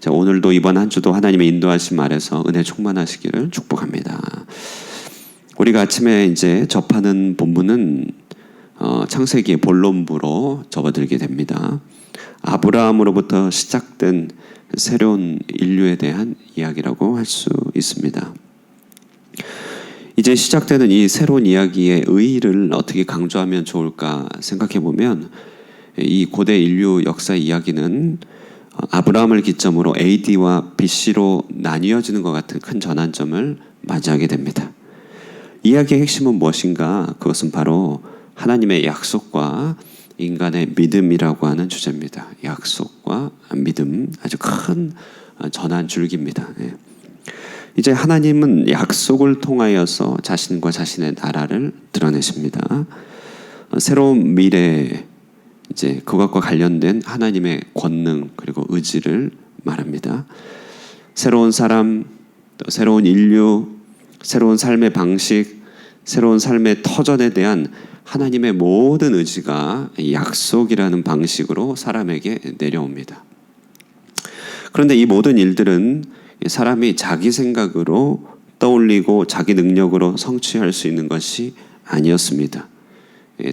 자, 오늘도 이번 한 주도 하나님의 인도하심 아래서 은혜 충만하시기를 축복합니다. 우리가 아침에 이제 접하는 본문은 창세기의 본론부로 접어들게 됩니다. 아브라함으로부터 시작된 새로운 인류에 대한 이야기라고 할 수 있습니다. 이제 시작되는 이 새로운 이야기의 의의를 어떻게 강조하면 좋을까 생각해 보면 이 고대 인류 역사 이야기는 아브라함을 기점으로 AD와 BC로 나뉘어지는 것 같은 큰 전환점을 맞이하게 됩니다. 이야기의 핵심은 무엇인가? 그것은 바로 하나님의 약속과 인간의 믿음이라고 하는 주제입니다. 약속과 믿음, 아주 큰 전환 줄기입니다. 이제 하나님은 약속을 통하여서 자신과 자신의 나라를 드러내십니다. 새로운 미래, 이제 그것과 관련된 하나님의 권능 그리고 의지를 말합니다. 새로운 사람, 또 새로운 인류, 새로운 삶의 방식, 새로운 삶의 터전에 대한 하나님의 모든 의지가 약속이라는 방식으로 사람에게 내려옵니다. 그런데 이 모든 일들은 사람이 자기 생각으로 떠올리고 자기 능력으로 성취할 수 있는 것이 아니었습니다.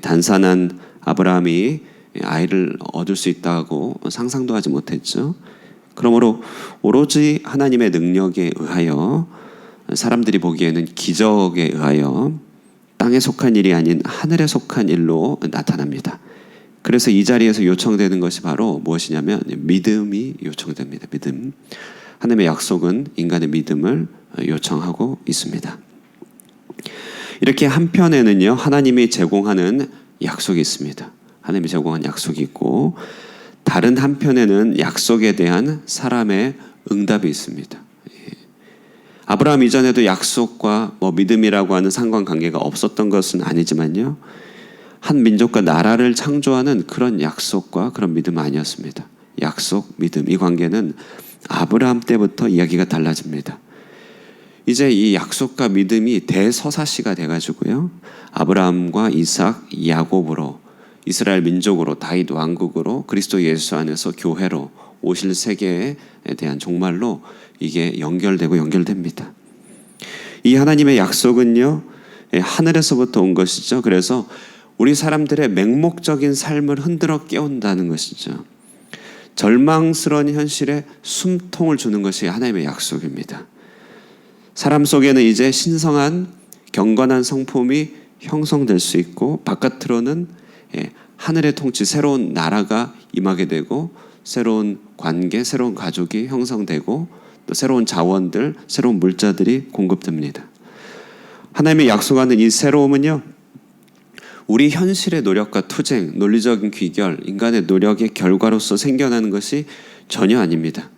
단산한 아브라함이 아이를 얻을 수 있다고 상상도 하지 못했죠. 그러므로 오로지 하나님의 능력에 의하여 사람들이 보기에는 기적에 의하여 땅에 속한 일이 아닌 하늘에 속한 일로 나타납니다. 그래서 이 자리에서 요청되는 것이 바로 무엇이냐면 믿음이 요청됩니다. 믿음. 하나님의 약속은 인간의 믿음을 요청하고 있습니다. 이렇게 한편에는요, 하나님이 제공하는 약속이 있습니다. 하나님이 제공한 약속이 있고, 다른 한편에는 약속에 대한 사람의 응답이 있습니다. 아브라함 이전에도 약속과 믿음이라고 하는 상관관계가 없었던 것은 아니지만요, 한 민족과 나라를 창조하는 그런 약속과 그런 믿음은 아니었습니다. 약속, 믿음, 이 관계는 아브라함 때부터 이야기가 달라집니다. 이제 이 약속과 믿음이 대서사시가 돼가지고요, 아브라함과 이삭, 야곱으로, 이스라엘 민족으로, 다윗 왕국으로, 그리스도 예수 안에서 교회로 오실 세계에 대한 종말로 이게 연결되고 연결됩니다. 이 하나님의 약속은요, 하늘에서부터 온 것이죠. 그래서 우리 사람들의 맹목적인 삶을 흔들어 깨운다는 것이죠. 절망스러운 현실에 숨통을 주는 것이 하나님의 약속입니다. 사람 속에는 이제 신성한 경건한 성품이 형성될 수 있고, 바깥으로는 하늘의 통치, 새로운 나라가 임하게 되고, 새로운 관계, 새로운 가족이 형성되고, 또 새로운 자원들, 새로운 물자들이 공급됩니다. 하나님의 약속하는 이 새로움은요, 우리 현실의 노력과 투쟁, 논리적인 귀결, 인간의 노력의 결과로서 생겨나는 것이 전혀 아닙니다.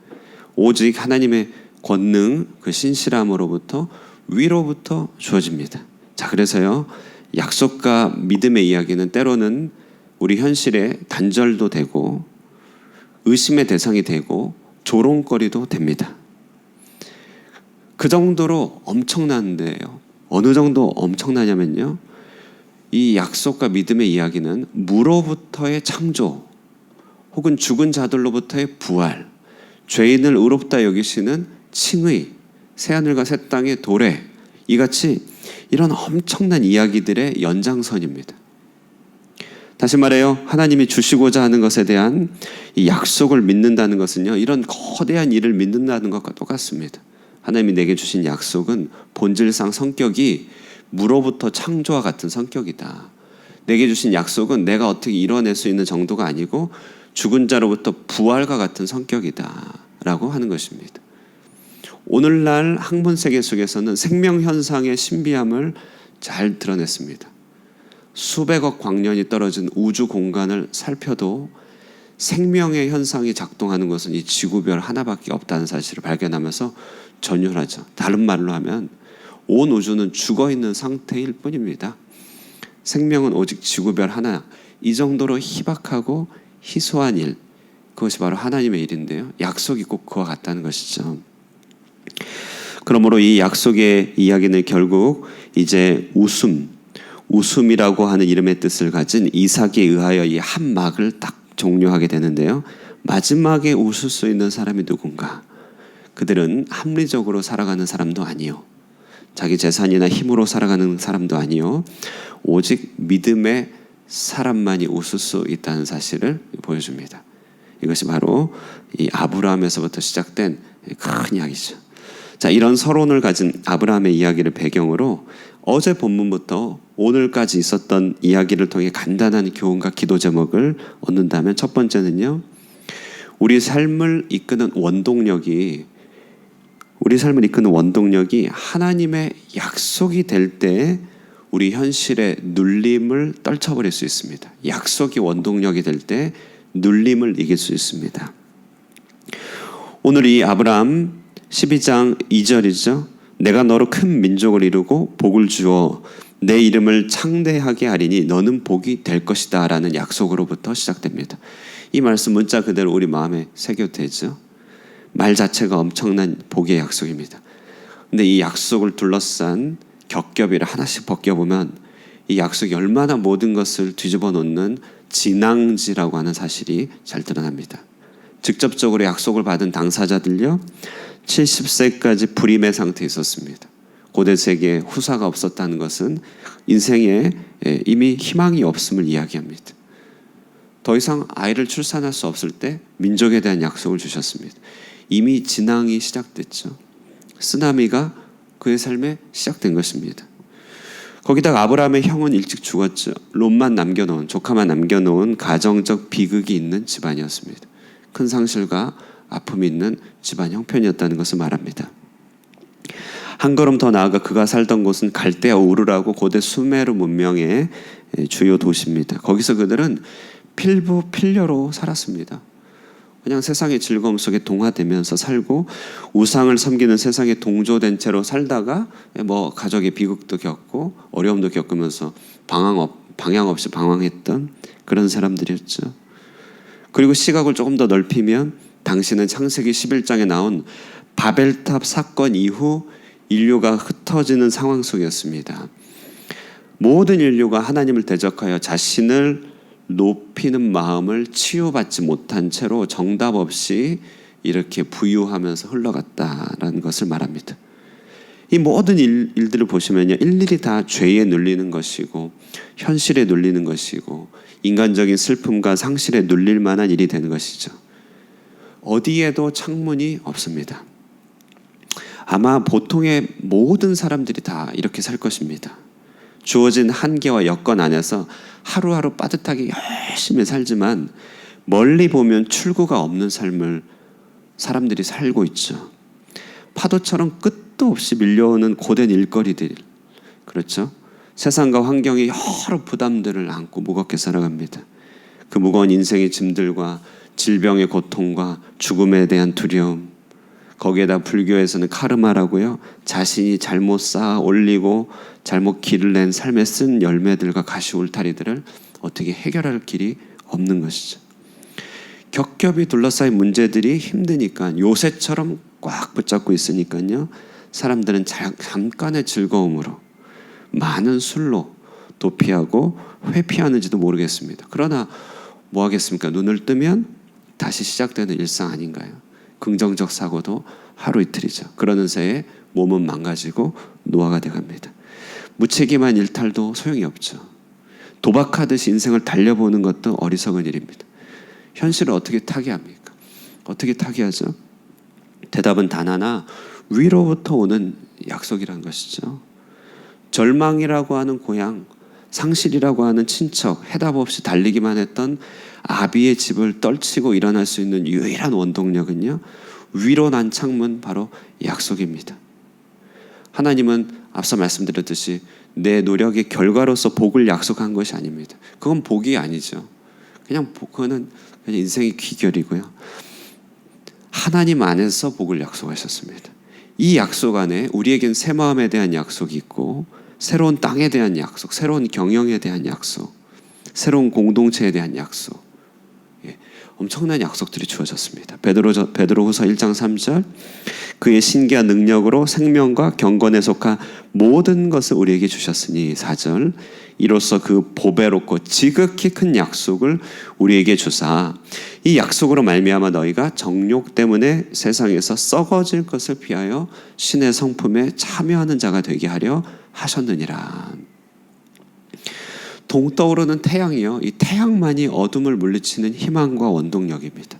오직 하나님의 권능, 그 신실함으로부터, 위로부터 주어집니다. 자, 그래서요, 약속과 믿음의 이야기는 때로는 우리 현실의 단절도 되고, 의심의 대상이 되고, 조롱거리도 됩니다. 그 정도로 엄청난데요. 어느 정도 엄청나냐면요, 이 약속과 믿음의 이야기는 무로부터의 창조, 혹은 죽은 자들로부터의 부활, 죄인을 의롭다 여기시는 칭의, 새하늘과 새 땅의 도래, 이같이 이런 엄청난 이야기들의 연장선입니다. 다시 말해요, 하나님이 주시고자 하는 것에 대한 이 약속을 믿는다는 것은요, 이런 거대한 일을 믿는다는 것과 똑같습니다. 하나님이 내게 주신 약속은 본질상 성격이 무로부터 창조와 같은 성격이다. 내게 주신 약속은 내가 어떻게 이뤄낼 수 있는 정도가 아니고 죽은 자로부터 부활과 같은 성격이다 라고 하는 것입니다. 오늘날 학문 세계 속에서는 생명 현상의 신비함을 잘 드러냈습니다. 수백억 광년이 떨어진 우주 공간을 살펴도 생명의 현상이 작동하는 것은 이 지구별 하나밖에 없다는 사실을 발견하면서 전율하죠. 다른 말로 하면 온 우주는 죽어있는 상태일 뿐입니다. 생명은 오직 지구별 하나, 이 정도로 희박하고 희소한 일, 그것이 바로 하나님의 일인데요, 약속이 꼭 그와 같다는 것이죠. 그러므로 이 약속의 이야기는 결국 이제 웃음이라고 하는 이름의 뜻을 가진 이삭에 의하여 이 한 막을 딱 종료하게 되는데요, 마지막에 웃을 수 있는 사람이 누군가? 그들은 합리적으로 살아가는 사람도 아니요, 자기 재산이나 힘으로 살아가는 사람도 아니요, 오직 믿음의 사람만이 웃을 수 있다는 사실을 보여줍니다. 이것이 바로 이 아브라함에서부터 시작된 큰 이야기죠. 자, 이런 서론을 가진 아브라함의 이야기를 배경으로 어제 본문부터 오늘까지 있었던 이야기를 통해 간단한 교훈과 기도 제목을 얻는다면, 첫 번째는요, 우리 삶을 이끄는 원동력이 하나님의 약속이 될 때 우리 현실의 눌림을 떨쳐버릴 수 있습니다. 약속이 원동력이 될 때 눌림을 이길 수 있습니다. 오늘 이 아브라함 12장 2절이죠. 내가 너로 큰 민족을 이루고 복을 주어 내 이름을 창대하게 하리니 너는 복이 될 것이다 라는 약속으로부터 시작됩니다. 이 말씀 문자 그대로 우리 마음에 새겨되죠. 말 자체가 엄청난 복의 약속입니다. 근데 이 약속을 둘러싼 겹겹이를 하나씩 벗겨보면 이 약속이 얼마나 모든 것을 뒤집어 놓는 진앙지라고 하는 사실이 잘 드러납니다. 직접적으로 약속을 받은 당사자들요, 70세까지 불임의 상태에 있었습니다. 고대 세계에 후사가 없었다는 것은 인생에 이미 희망이 없음을 이야기합니다. 더 이상 아이를 출산할 수 없을 때 민족에 대한 약속을 주셨습니다. 이미 진앙이 시작됐죠. 쓰나미가 그의 삶에 시작된 것입니다. 거기다가 아브라함의 형은 일찍 죽었죠. 롯만 남겨놓은, 조카만 남겨놓은 가정적 비극이 있는 집안이었습니다. 큰 상실과 아픔이 있는 집안 형편이었다는 것을 말합니다. 한 걸음 더 나아가 그가 살던 곳은 갈대아 우르라고 고대 수메르 문명의 주요 도시입니다. 거기서 그들은 필부필녀로 살았습니다. 그냥 세상의 즐거움 속에 동화되면서 살고 우상을 섬기는 세상에 동조된 채로 살다가 뭐 가족의 비극도 겪고 어려움도 겪으면서 방향 없이 방황했던 그런 사람들이었죠. 그리고 시각을 조금 더 넓히면 당시는 창세기 11장에 나온 바벨탑 사건 이후 인류가 흩어지는 상황 속이었습니다. 모든 인류가 하나님을 대적하여 자신을 높이는 마음을 치유받지 못한 채로 정답 없이 이렇게 부유하면서 흘러갔다라는 것을 말합니다. 이 모든 일들을 보시면요, 일일이 다 죄에 눌리는 것이고 현실에 눌리는 것이고 인간적인 슬픔과 상실에 눌릴 만한 일이 되는 것이죠. 어디에도 창문이 없습니다. 아마 보통의 모든 사람들이 다 이렇게 살 것입니다. 주어진 한계와 여건 안에서 하루하루 빠듯하게 열심히 살지만 멀리 보면 출구가 없는 삶을 사람들이 살고 있죠. 파도처럼 끝도 없이 밀려오는 고된 일거리들, 그렇죠? 세상과 환경이 여러 부담들을 안고 무겁게 살아갑니다. 그 무거운 인생의 짐들과 질병의 고통과 죽음에 대한 두려움, 거기에다 불교에서는 카르마라고요, 자신이 잘못 쌓아 올리고 잘못 길을 낸 삶에 쓴 열매들과 가시 울타리들을 어떻게 해결할 길이 없는 것이죠. 겹겹이 둘러싸인 문제들이 힘드니까 요새처럼 꽉 붙잡고 있으니까요, 사람들은 잠깐의 즐거움으로 많은 술로 도피하고 회피하는지도 모르겠습니다. 그러나 뭐 하겠습니까? 눈을 뜨면 다시 시작되는 일상 아닌가요? 긍정적 사고도 하루 이틀이죠. 그러는 새에 몸은 망가지고 노화가 돼갑니다. 무책임한 일탈도 소용이 없죠. 도박하듯이 인생을 달려보는 것도 어리석은 일입니다. 현실을 어떻게 타개합니까? 어떻게 타개하죠? 대답은 단 하나, 위로부터 오는 약속이라는 것이죠. 절망이라고 하는 고향, 상실이라고 하는 친척, 해답 없이 달리기만 했던 아비의 집을 떨치고 일어날 수 있는 유일한 원동력은요, 위로 난 창문, 바로 약속입니다. 하나님은 앞서 말씀드렸듯이 내 노력의 결과로서 복을 약속한 것이 아닙니다. 그건 복이 아니죠. 그거는 그냥 인생의 귀결이고요. 하나님 안에서 복을 약속하셨습니다. 이 약속 안에 우리에겐 새 마음에 대한 약속이 있고, 새로운 땅에 대한 약속, 새로운 경영에 대한 약속, 새로운 공동체에 대한 약속, 엄청난 약속들이 주어졌습니다. 베드로후서 1장 3절 그의 신기한 능력으로 생명과 경건에 속한 모든 것을 우리에게 주셨으니 4절 이로써 그 보배롭고 지극히 큰 약속을 우리에게 주사 이 약속으로 말미암아 너희가 정욕 때문에 세상에서 썩어질 것을 피하여 신의 성품에 참여하는 자가 되게 하려 하셨느니라. 동떠오르는 태양이요, 이 태양만이 어둠을 물리치는 희망과 원동력입니다.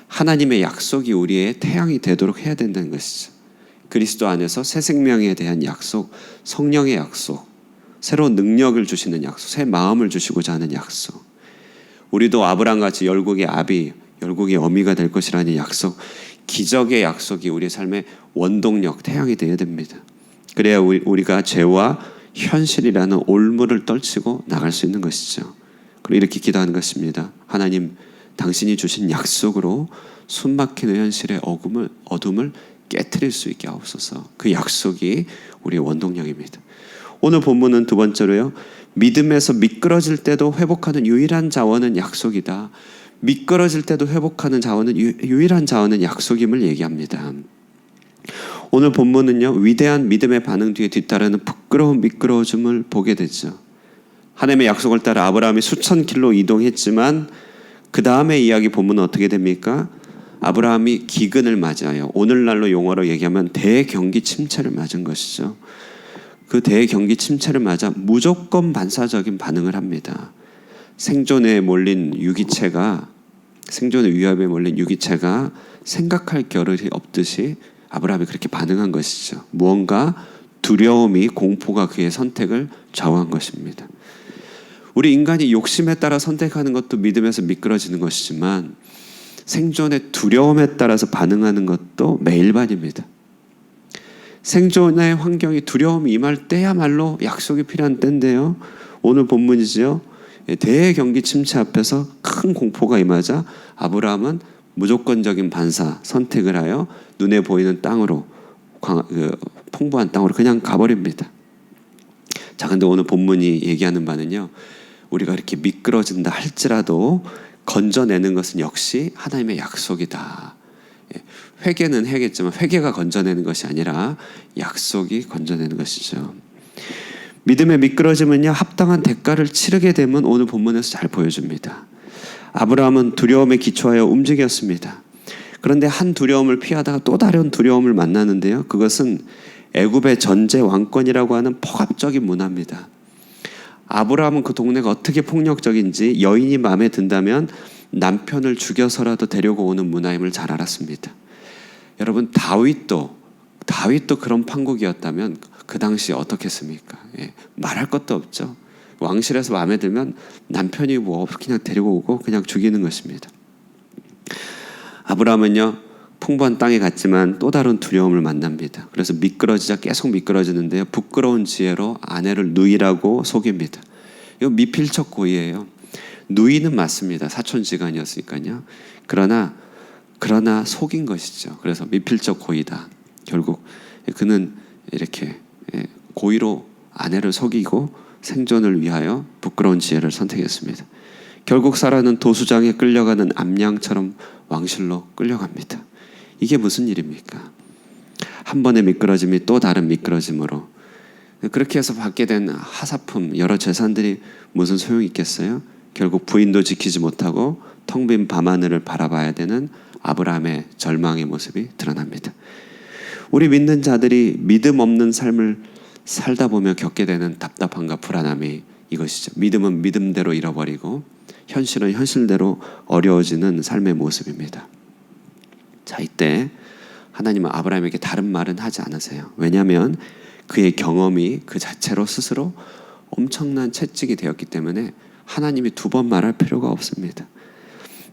하나님의 약속이 우리의 태양이 되도록 해야 된다는 것이죠. 그리스도 안에서 새 생명에 대한 약속, 성령의 약속, 새로운 능력을 주시는 약속, 새 마음을 주시고자 하는 약속. 우리도 아브라함같이 열국의 아비, 열국의 어미가 될 것이라는 약속, 기적의 약속이 우리의 삶의 원동력, 태양이 되어야 됩니다. 그래야 우리가 죄와 현실이라는 올무를 떨치고 나갈 수 있는 것이죠. 그리고 이렇게 기도하는 것입니다. 하나님, 당신이 주신 약속으로 숨막히는 현실의 어둠을 깨트릴 수 있게 하옵소서. 그 약속이 우리의 원동력입니다. 오늘 본문은 두 번째로요, 믿음에서 미끄러질 때도 회복하는 유일한 자원은 약속이다. 미끄러질 때도 회복하는 자원은 유일한 자원은 약속임을 얘기합니다. 오늘 본문은요, 위대한 믿음의 반응 뒤에 뒤따르는 부끄러운 미끄러움을 보게 되죠. 하나님의 약속을 따라 아브라함이 수천 킬로 이동했지만 그 다음에 이야기 본문은 어떻게 됩니까? 아브라함이 기근을 맞아요. 오늘날로 용어로 얘기하면 대경기 침체를 맞은 것이죠. 그 대경기 침체를 맞아 무조건 반사적인 반응을 합니다. 생존의 위협에 몰린 유기체가 생각할 겨를이 없듯이 아브라함이 그렇게 반응한 것이죠. 무언가 두려움이, 공포가 그의 선택을 좌우한 것입니다. 우리 인간이 욕심에 따라 선택하는 것도 믿음에서 미끄러지는 것이지만 생존의 두려움에 따라서 반응하는 것도 매일반입니다. 생존의 환경이 두려움이 임할 때야말로 약속이 필요한 때인데요. 오늘 본문이죠. 대경기 침체 앞에서 큰 공포가 임하자 아브라함은 무조건적인 반사 선택을 하여 눈에 보이는 땅으로, 풍부한 땅으로 그냥 가버립니다. 자, 근데 오늘 본문이 얘기하는 바는요, 우리가 이렇게 미끄러진다 할지라도 건져내는 것은 역시 하나님의 약속이다. 회개는 해야겠지만 회개가 건져내는 것이 아니라 약속이 건져내는 것이죠. 믿음의 미끄러짐은요, 합당한 대가를 치르게 되면 오늘 본문에서 잘 보여줍니다. 아브라함은 두려움에 기초하여 움직였습니다. 그런데 한 두려움을 피하다가 또 다른 두려움을 만나는데요, 그것은 애굽의 전제 왕권이라고 하는 폭압적인 문화입니다. 아브라함은 그 동네가 어떻게 폭력적인지 여인이 마음에 든다면 남편을 죽여서라도 데리고 오는 문화임을 잘 알았습니다. 여러분, 다윗도 그런 판국이었다면 그 당시 어떻겠습니까? 말할 것도 없죠. 왕실에서 마음에 들면 남편이 그냥 데리고 오고 그냥 죽이는 것입니다. 아브라함은요, 풍부한 땅에 갔지만 또 다른 두려움을 만납니다. 그래서 미끄러지자 계속 미끄러지는데요, 부끄러운 지혜로 아내를 누이라고 속입니다. 이거 미필적 고의예요. 누이는 맞습니다. 사촌지간이었으니까요. 그러나 속인 것이죠. 그래서 미필적 고의다. 결국 그는 이렇게 고의로 아내를 속이고 생존을 위하여 부끄러운 지혜를 선택했습니다. 결국 사라는 도수장에 끌려가는 암양처럼 왕실로 끌려갑니다. 이게 무슨 일입니까? 한 번의 미끄러짐이 또 다른 미끄러짐으로, 그렇게 해서 받게 된 하사품, 여러 재산들이 무슨 소용이 있겠어요? 결국 부인도 지키지 못하고 텅 빈 밤하늘을 바라봐야 되는 아브라함의 절망의 모습이 드러납니다. 우리 믿는 자들이 믿음 없는 삶을 살다 보면 겪게 되는 답답함과 불안함이 이것이죠. 믿음은 믿음대로 잃어버리고 현실은 현실대로 어려워지는 삶의 모습입니다. 자, 이때 하나님은 아브라함에게 다른 말은 하지 않으세요. 왜냐하면 그의 경험이 그 자체로 스스로 엄청난 채찍이 되었기 때문에 하나님이 두 번 말할 필요가 없습니다.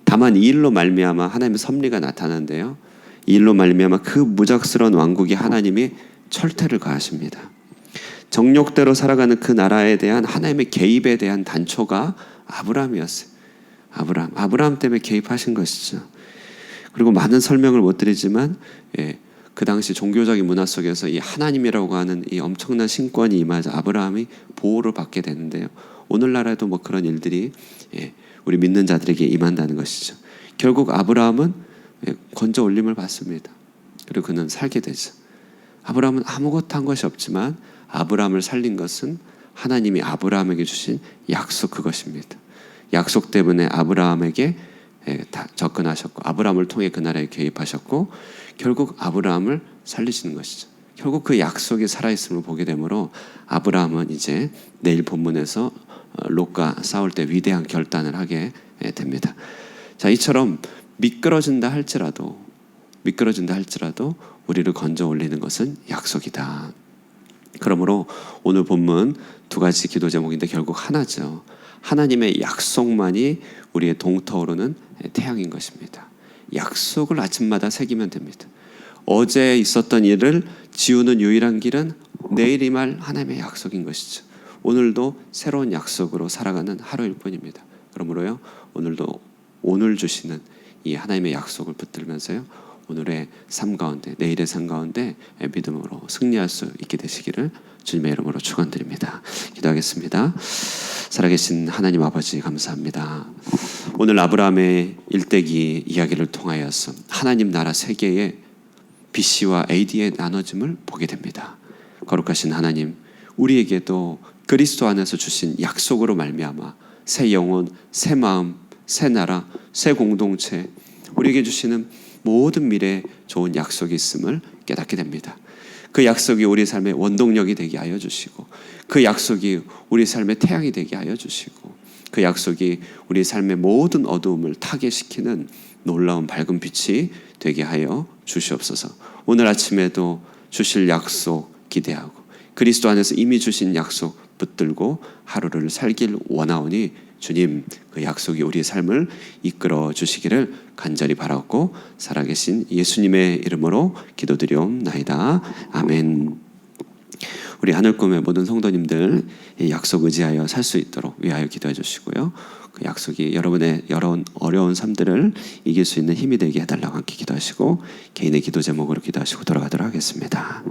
다만 이 일로 말미암아 하나님의 섭리가 나타나는데요, 이 일로 말미암아 그 무적스러운 왕국이 하나님이 철퇴를 가하십니다. 정욕대로 살아가는 그 나라에 대한 하나님의 개입에 대한 단초가 아브라함이었어요. 아브라함 때문에 개입하신 것이죠. 그리고 많은 설명을 못 드리지만 그 당시 종교적인 문화 속에서 이 하나님이라고 하는 이 엄청난 신권이 임하자 아브라함이 보호를 받게 되는데요, 오늘날에도 그런 일들이 우리 믿는 자들에게 임한다는 것이죠. 결국 아브라함은 건져 올림을 받습니다. 그리고 그는 살게 되죠. 아브라함은 아무것도 한 것이 없지만 아브라함을 살린 것은 하나님이 아브라함에게 주신 약속, 그것입니다. 약속 때문에 아브라함에게 접근하셨고 아브라함을 통해 그 나라에 개입하셨고 결국 아브라함을 살리시는 것이죠. 결국 그 약속이 살아있음을 보게 되므로 아브라함은 이제 내일 본문에서 롯과 싸울 때 위대한 결단을 하게 됩니다. 자, 이처럼 미끄러진다 할지라도 우리를 건져 올리는 것은 약속이다. 그러므로 오늘 본문 두 가지 기도 제목인데 결국 하나죠. 하나님의 약속만이 우리의 동터오르는 태양인 것입니다. 약속을 아침마다 새기면 됩니다. 어제 있었던 일을 지우는 유일한 길은 내일 임할 하나님의 약속인 것이죠. 오늘도 새로운 약속으로 살아가는 하루일 뿐입니다. 그러므로요, 오늘도 오늘 주시는 이 하나님의 약속을 붙들면서요, 오늘의 삶 가운데, 내일의 삶 가운데 믿음으로 승리할 수 있게 되시기를 주님의 이름으로 축원드립니다. 기도하겠습니다. 살아계신 하나님 아버지 감사합니다. 오늘 아브라함의 일대기 이야기를 통하여서 하나님 나라 세계의 BC와 AD의 나눠짐을 보게 됩니다. 거룩하신 하나님, 우리에게도 그리스도 안에서 주신 약속으로 말미암아 새 영혼, 새 마음, 새 나라, 새 공동체, 우리에게 주시는 모든 미래에 좋은 약속이 있음을 깨닫게 됩니다. 그 약속이 우리 삶의 원동력이 되게 하여 주시고 그 약속이 우리 삶의 태양이 되게 하여 주시고 그 약속이 우리 삶의 모든 어두움을 타개시키는 놀라운 밝은 빛이 되게 하여 주시옵소서. 오늘 아침에도 주실 약속 기대하고 그리스도 안에서 이미 주신 약속 붙들고 하루를 살길 원하오니 주님, 그 약속이 우리의 삶을 이끌어 주시기를 간절히 바라고 살아계신 예수님의 이름으로 기도드리옵나이다. 아멘. 우리 하늘꿈의 모든 성도님들 이 약속 의지하여 살 수 있도록 위하여 기도해 주시고요. 그 약속이 여러분의 여러 어려운 삶들을 이길 수 있는 힘이 되게 해달라고 함께 기도하시고 개인의 기도 제목으로 기도하시고 돌아가도록 하겠습니다.